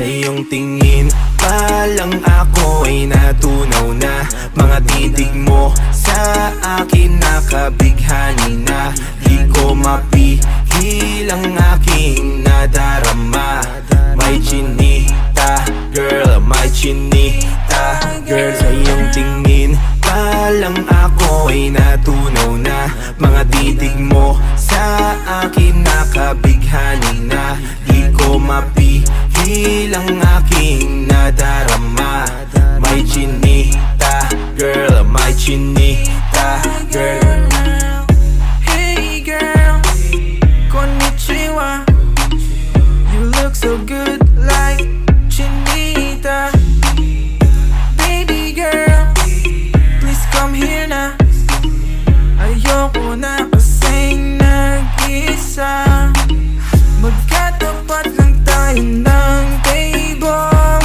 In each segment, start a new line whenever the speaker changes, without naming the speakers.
iyong tingin pa lang ako ay natunaw na. Mga titig mo sa akin nakabighani na. Di ko mapihil ang aking nadarama. May chinita, girl, may chinita, girl. Sa iyong tingin pa lang ako ay natunaw na. Mga titig mo sa akin nakabighani na. Di ko mapihil ang aking nadarama. May chinita, girl, may chinita, girl.
Hey girl, konnichiwa. You look so good like Chinita. Baby girl, please come here na. Ayoko na kasing nag-isa. Magkatapat lang tayo ng table.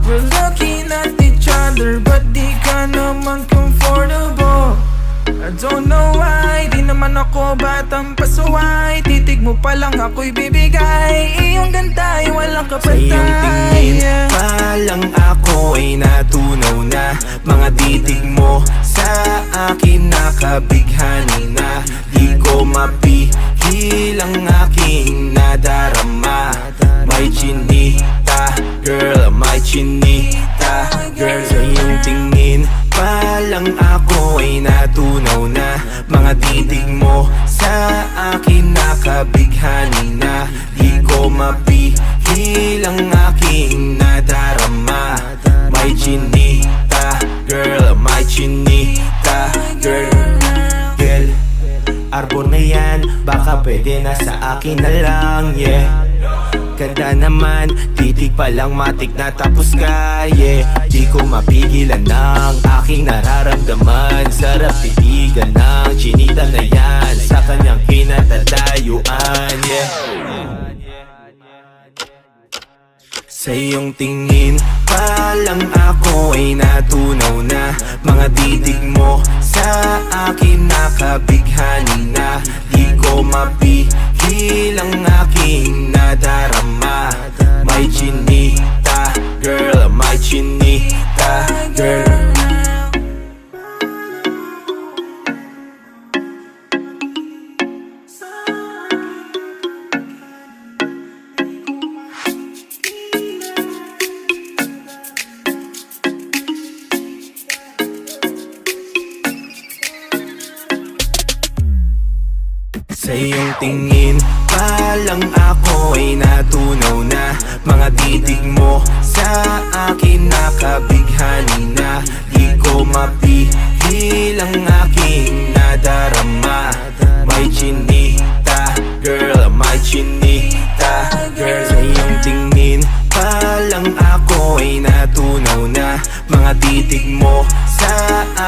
We're looking at each other but di ka naman comfortable. I don't know why, di naman ako batang pasuway. Titig mo pa lang ako'y bibigay. Iyong ganda ay walang
Sa iyong
kapatay.
tingin pa lang ako ay natunaw na. Mga titig mo sa akin nakabighani na. Di ko mapihil ang aking nadarama. May chinita, girl, may chinita, girl. Sa iyong tingin pa lang ako ay natunaw na. Mga titig mo sa akin nakabighani na. Di ko mapihil ang aking nadarama. May chinita, girl, may chinita, girl. Girl, arbor na yan, baka pwede na sa akin na lang, yeah. Ganda naman, titig pa lang matik na tapos ka, yeah. Di ko mapigilan ng aking nararamdaman. Sarap titigan ng chinita na yan sa kanyang kinatatayuan, yeah. Sa iyong tingin pa lang ako ay natunaw na. Mga titig mo sa akin nakabighani na. Di ko mapihil ang aking nadarama. May chinita, girl, may chinita, girl. Sa iyong tingin pa lang ako ay natunaw na. Mga titig mo sa akin nakabighani na. Di ko mapihil ang aking nadarama. May chinita, girl, may chinita, girl. Sa iyong tingin pa lang ako ay natunaw na. Mga titig mo sa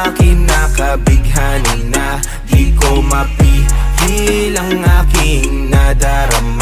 akin nakabighani na. Di ko mapihil ang aking nadarama.